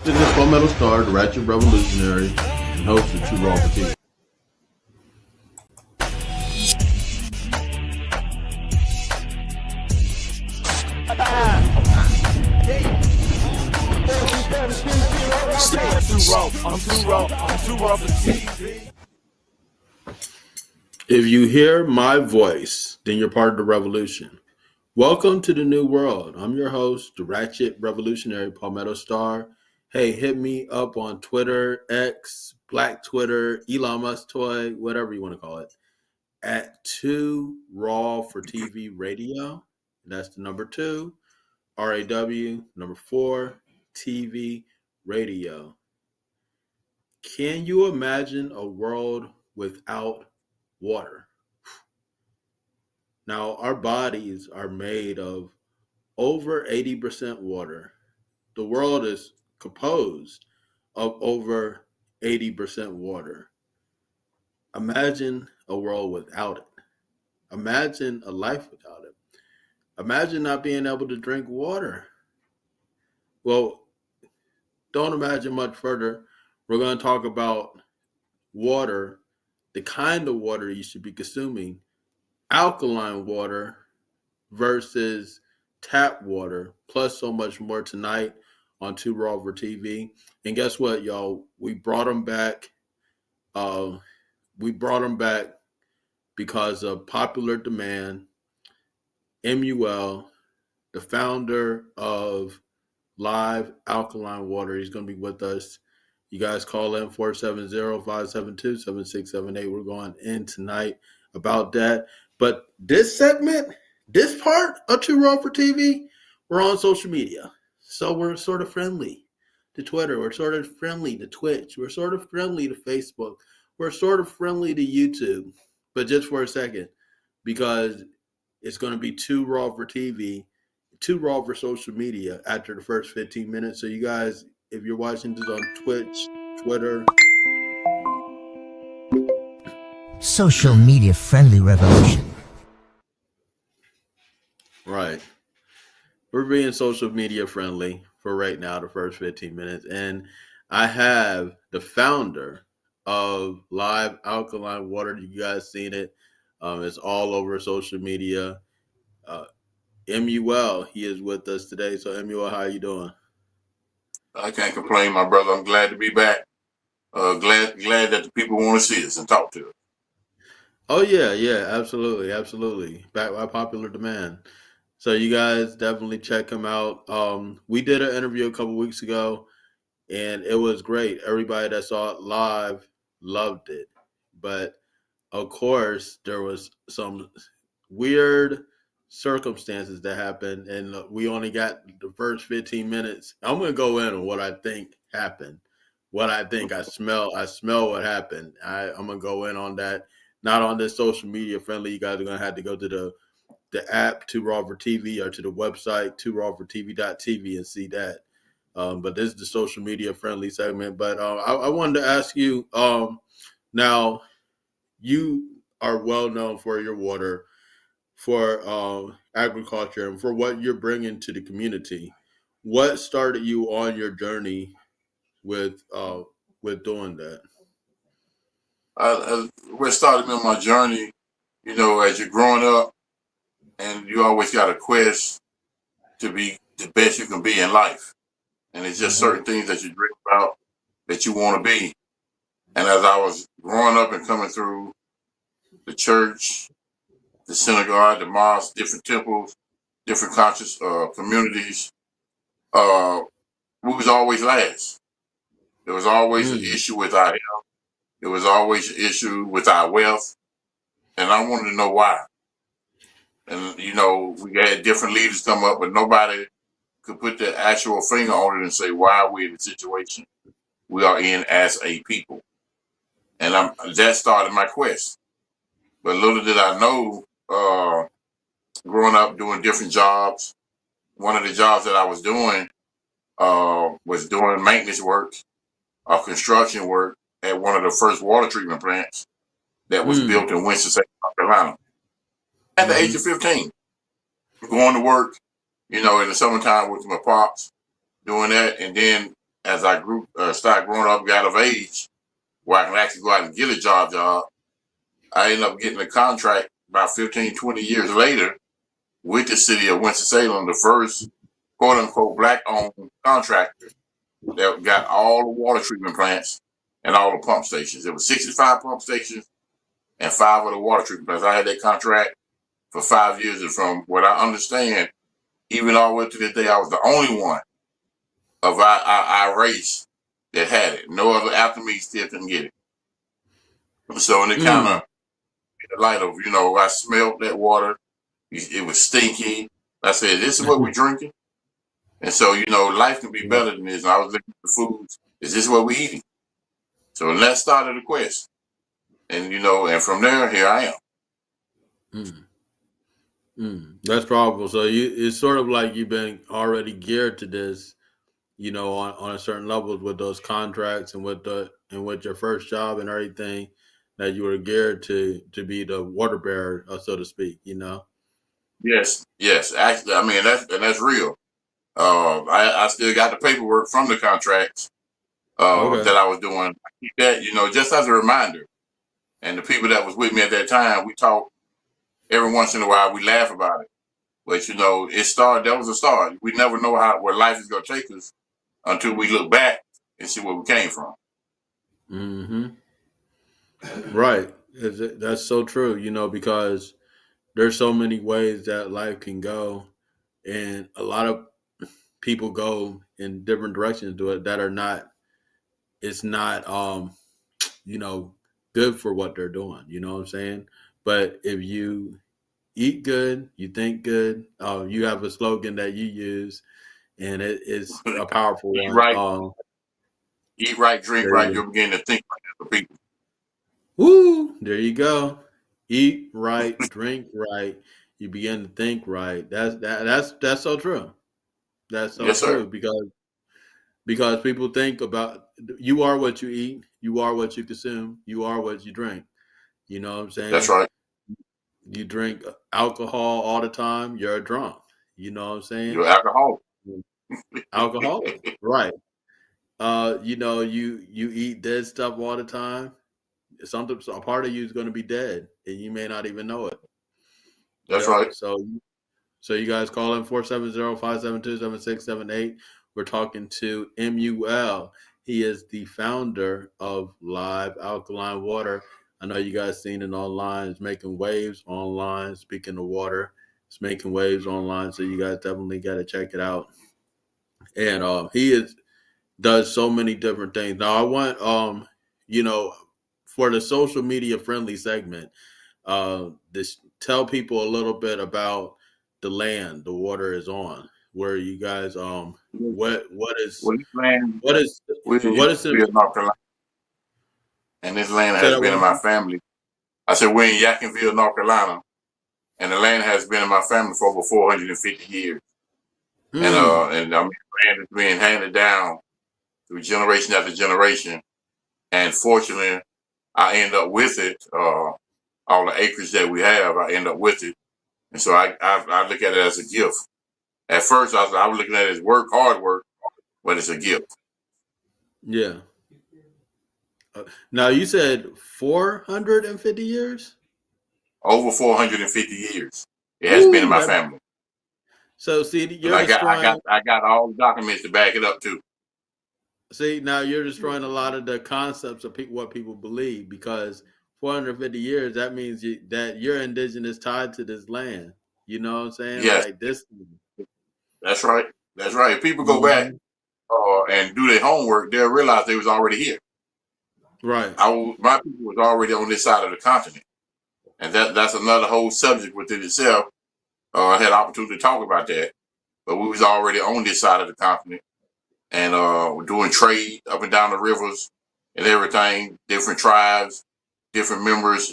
This is Palmetto Star, the Ratchet Revolutionary, and host of Two Raw for TV. If you hear my voice, then you're part of the revolution. Welcome to the new world. I'm your host, the Ratchet Revolutionary, Palmetto Star. Hey, hit me up on Twitter, X, Black Twitter, Elon Musk Toy, whatever you want to call it, at 2 Raw for TV Radio. That's the number 2, RAW, number 4, TV Radio. Can you imagine a world without water? Now, our bodies are made of over 80% water. The world is composed of over 80% water. Imagine a world without it. Imagine a life without it. Imagine not being able to drink water. Well, don't imagine much further. We're going to talk about water, the kind of water you should be consuming, alkaline water versus tap water, plus so much more tonight on Two Raw for TV. And guess what, y'all? We brought them back. We brought them back because of popular demand. Emauel, the founder of Live Alkaline Water, he's going to be with us. You guys call in 470-572-7678. We're going in tonight about that. But this segment, this part of Two Raw for TV, we're on social media. So we're sort of friendly to Twitter. We're sort of friendly to Twitch. We're sort of friendly to Facebook. We're sort of friendly to YouTube. But just for a second, because it's going to be Two Raw for TV, Two Raw for social media after the first 15 minutes. So you guys, if you're watching this on Twitch, Twitter, social media friendly revolution. Right. We're being social media friendly for right now, the first 15 minutes. And I have the founder of Live Alkaline Water. You guys seen it. It's all over social media. Emauel, he is with us today. So Emauel, how you doing? I can't complain, my brother. I'm glad to be back. Glad that the people want to see us and talk to us. Oh yeah, absolutely. Back by popular demand. So you guys definitely check him out. We did an interview a couple weeks ago, and it was great. Everybody that saw it live loved it. But of course, there was some weird circumstances that happened, and we only got the first 15 minutes. I'm gonna go in on what I think happened. What I think I smell what happened. I'm gonna go in on that. Not on this social media friendly. You guys are gonna have to go to the app Two Raw for TV or to the website tworawfortv.tv and see that. But this is the social media friendly segment. But I wanted to ask you. Now, you are well known for your water, for agriculture, and for what you're bringing to the community. What started you on your journey with doing that? What started me on my journey, as you're growing up, and you always got a quest to be the best you can be in life. And it's just certain things that you dream about that you want to be. And as I was growing up and coming through the church, the synagogue, the mosque, different temples, different conscious communities, we was always last. There was always an issue with our health. There was always an issue with our wealth. And I wanted to know why. And, we had different leaders come up, but nobody could put the actual finger on it and say why we're in the situation we are in as a people. And that started my quest. But little did I know, growing up doing different jobs, one of the jobs that I was doing was doing maintenance work or construction work at one of the first water treatment plants that was built in Winston-Salem, North Carolina. At the age of 15, going to work, in the summertime with my pops, doing that. And then as I grew, started growing up, got of age, where I can actually go out and get a job, I ended up getting a contract about 15, 20 years later with the city of Winston-Salem, the first quote unquote black owned contractor that got all the water treatment plants and all the pump stations. There was 65 pump stations and 5 of the water treatment plants. I had that contract for 5 years, and from what I understand, even all the way to this day, I was the only one of our race that had it. No other after me still couldn't get it. So, and it kind Mm. of, the light of, I smelled that water. It was stinky. I said, this is what we're drinking. And so, life can be better than this. And I was looking for foods. Is this what we're eating? So that started the quest. And, and from there, here I am. Mm. That's powerful. So it's sort of like you've been already geared to this, on a certain level with those contracts and with your first job and everything, that you were geared to be the water bearer, so to speak. Yes, yes. Actually, I mean, that's real. I still got the paperwork from the contracts Okay. that I was doing. I keep that, just as a reminder. And the people that was with me at that time, we talk every once in a while. We laugh about it. But it started. That was a start. We never know where life is going to take us until we look back and see where we came from. Hmm. Right. That's so true. Because there's so many ways that life can go, and a lot of people go in different directions to it that are not. It's not you know good for what they're doing. You know what I'm saying? But if you eat good, you think good. You have a slogan that you use, and it is a powerful Eat one. right, eat right, drink There you right. go. You'll begin to think like other people. Woo! There you go. Eat right, drink right. You begin to think right. That's so true. That's so Yes, sir. true because people think about you are what you eat, you are what you consume, you are what you drink. You know what I'm That's saying? right. You drink alcohol all the time, you're a drunk. You know what I'm You're saying? alcoholic. Alcoholic, right? You eat dead stuff all the time. Something, a part of you is going to be dead, and you may not even know it. That's Yep. right. So you guys call in 470-572-7678. We're talking to Emauel. He is the founder of Live Alkaline Water. I know you guys seen it online. It's making waves online. Speaking of water, it's making waves online. So you guys definitely got to check it out. And he does so many different things. Now I want you know, for the social media friendly segment, this tell people a little bit about the land the water is on, where you guys what is Well, this land, what is we're in what is the Yacksonville, North Carolina, and this land say has that been one in more my time? family. I said we're in Yacksonville, North Carolina, and the land has been in my family for over 450 years. And Hmm. I mean, the land is being handed down through generation after generation. And fortunately, I end up with it. All the acreage that we have, I end up with it. And so I look at it as a gift. At first, I was looking at it as work, hard work, but it's a gift. Yeah. Now you said 450 years. Over 450 years, it has been in Ooh, my that family, so see and you're destroying. I got all the documents to back it up too. See, now you're destroying a lot of the concepts of what people believe because 450 years, that means that you're indigenous tied to this land. You know what I'm saying? Yes, Like this. that's right. That's right. If people go back Mhm. and do their homework, they'll realize they was already here. Right. My people was already on this side of the continent, and that's another whole subject within itself. I had opportunity to talk about that, but we was already on this side of the continent, and we're doing trade up and down the rivers and everything. Different tribes, different members.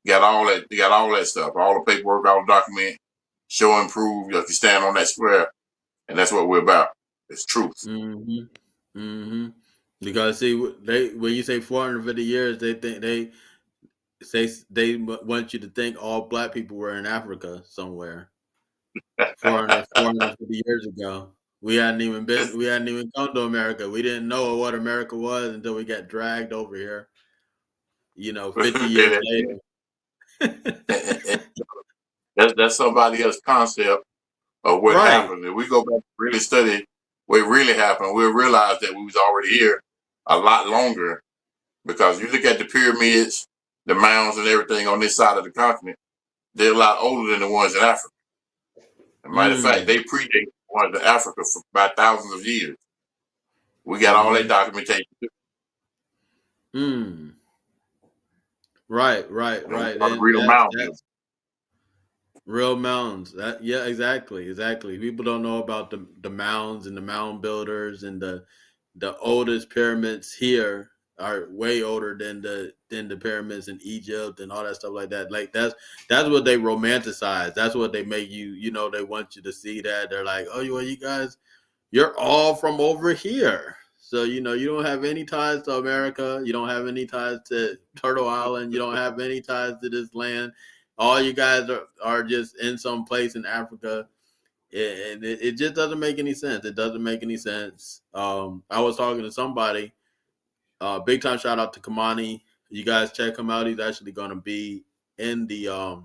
Got all that. You got all that stuff, all the paperwork, all the document, show and prove. You have to stand on that square, and that's what we're about. It's truth. Hmm. Hmm. Because see, they when you say 450 years, they think they want you to think all black people were in Africa somewhere 450 years ago. we hadn't even come to America. We didn't know what America was until we got dragged over here, 50 years later. And that's somebody else's concept of what Right. happened. If we go back and really study what really happened, we'll realize that we was already here a lot longer. Because you look at the pyramids, the mounds, and everything on this side of the continent, they're a lot older than the ones in Africa. As a matter of fact, Mm. they predate the ones in Africa for by thousands of years. We got all that Mm-hmm. documentation. Mm. Right, right, And we right. are the And real mound builders. that's real mounds. That yeah, exactly, exactly. People don't know about the mounds and the mound builders and the oldest pyramids here are way older than the pyramids in Egypt and all that stuff like that. Like that's what they romanticize. That's what they make you. They want you to see that. They're like, oh, you guys, you're all from over here. So you don't have any ties to America. You don't have any ties to Turtle Island. You don't have any ties to this land. All you guys are just in some place in Africa, and it just doesn't make any sense. It doesn't make any sense. I was talking to somebody. Big time shout out to Kamani. You guys check him out. He's actually going to be in the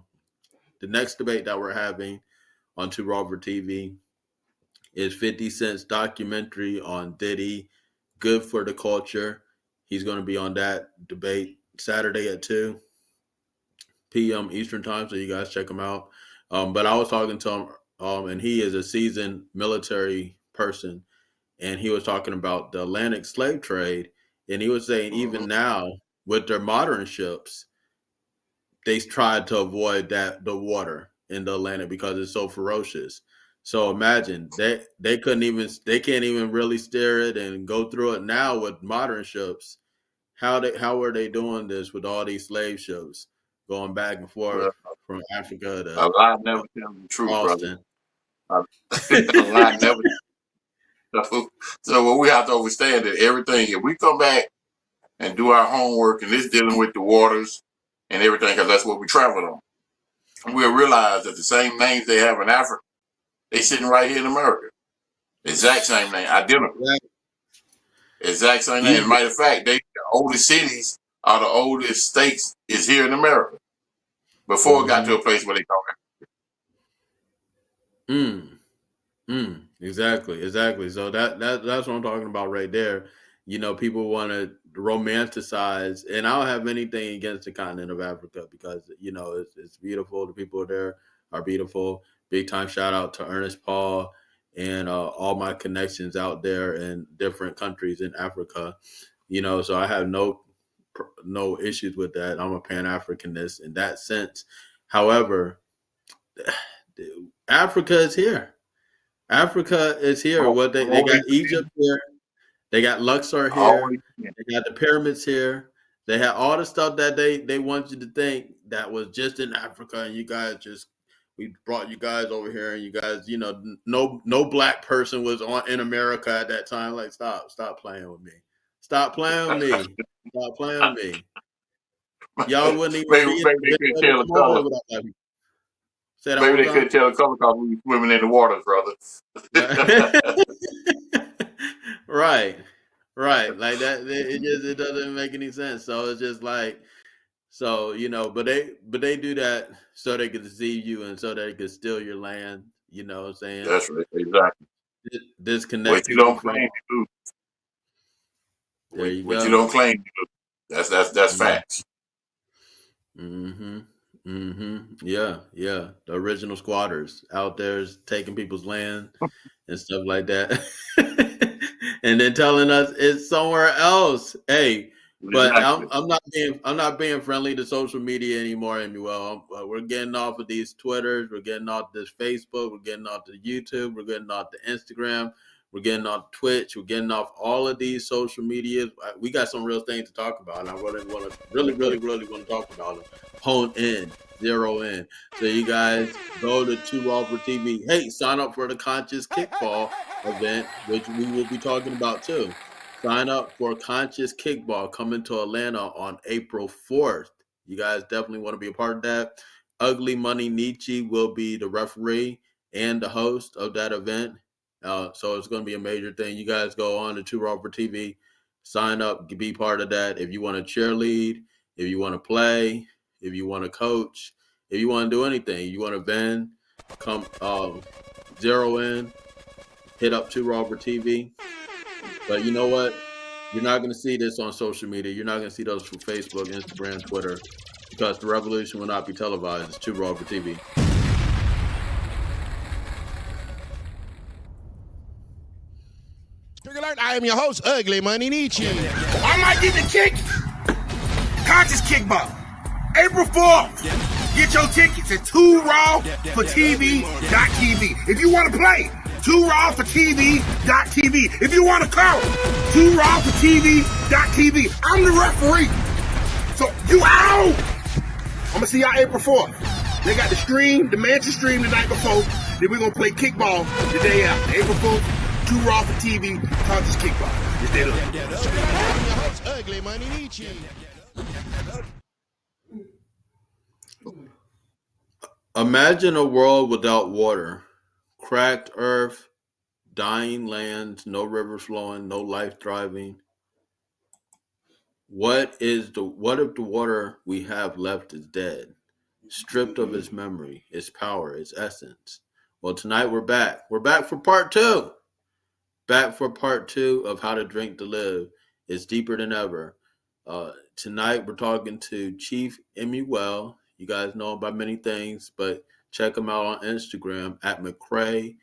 next debate that we're having on Two Rover TV. Is 50 Cent's documentary on Diddy, Good for the Culture. He's going to be on that debate Saturday at 2 p.m. Eastern Time, so you guys check him out. But I was talking to him, and he is a seasoned military person, and he was talking about the Atlantic slave trade, and he was saying Mm-hmm. even now with their modern ships, they tried to avoid the water in the Atlantic because it's so ferocious. So imagine they can't even really steer it and go through it now with modern ships. How are they doing this with all these slave ships going back and forth Well, from Africa a to lie never tells the truth, brother. Austin? A a lie never. So what we have to understand that everything, if we come back and do our homework and this dealing with the waters and everything, because that's what we traveled on, we'll realize that the same names they have in Africa, they sitting right here in America. Exact same name, identical. Exactly. Exact same name. As a Egypt. matter of fact, the oldest cities are the oldest states is here in America. Before it got to Mm-hmm. a place where they call Mm. Exactly, exactly. So that's what I'm talking about right there. People want to romanticize, and I don't have anything against the continent of Africa because it's beautiful. The people there are beautiful. Big time shout out to Ernest Paul and all my connections out there in different countries in Africa. So I have no issues with that. I'm a Pan Africanist in that sense. However, Africa is here. Africa is here. it. What they got Always, Egypt here. They got Luxor here. always. They got the pyramids here. They had all the stuff that they want you to think that was just in Africa, and you guys just we brought you guys over here, and you guys, no black person was in America at that time. Like stop playing with me. Stop playing with me. Stop playing with me. Y'all wouldn't even maybe, be maybe they couldn't able to tell the come over color. here without black people. Say that Maybe one they couldn't time. tell the color because we were swimming in the waters, brother. Right, right. Like that, it doesn't make any sense. So it's just like but they do that so they can deceive you and so they can steal your land. You know what I'm saying? That's right, exactly. Disconnect What you people don't from. claim, you do. There you What you go. don't claim, you do. That's facts. Mm-hmm. Mm-hmm. Yeah, yeah. The original squatters out there is taking people's land and stuff like that. And then telling us it's somewhere else. Hey, but I'm Exactly. I'm not being friendly to social media anymore, Emauel. We're getting off of these Twitters, we're getting off this Facebook, we're getting off the YouTube, we're getting off the Instagram, we're getting off Twitch, we're getting off all of these social medias. We got some real things to talk about, and I really want to talk about it. Hone in, zero in. So you guys go to Two Raw for TV. Hey, sign up for the Conscious Kickball event, which we will be talking about too. Sign up for Conscious Kickball coming to Atlanta on April 4th. You guys definitely want to be a part of that. Ugly Money Nietzsche will be the referee and the host of that event. So it's going to be a major thing. You guys go on to Two Raw for TV, sign up, be part of that. If you want to cheerlead, if you want to play, if you want to coach, if you want to do anything, you want to vend, come zero in, hit up Two Raw for TV. But you know what? You're not going to see this on social media. You're not going to see those from Facebook, Instagram, Twitter, because the revolution will not be televised. It's Too Raw for TV. Alert, I am your host, Ugly Money Nietzsche. I might get the kick. Conscious Kickball. April 4th. Get your tickets at 2rawfortv.tv. If you want to play, 2rawfortv.tv. If you want to call, 2rawfortv.tv. I'm the referee. So you out. I'm going to see y'all April 4th. They got the stream, the mansion stream the night before. Then we're going to play kickball the day after. April 4th, 2 Raw for TV, Conscious Kickball. It's that up. I'm your host, Ugly Money Nietzsche. Imagine a world without water, cracked earth, dying lands, no rivers flowing, no life thriving. What if the water we have left is dead, stripped of its memory, its power, its essence? Well, tonight we're back. We're back for part two. Back for part two of How to Drink to Live. It's deeper than ever. Tonight we're talking to Chief Emauel. You guys know him by many things, but check him out on Instagram at McCray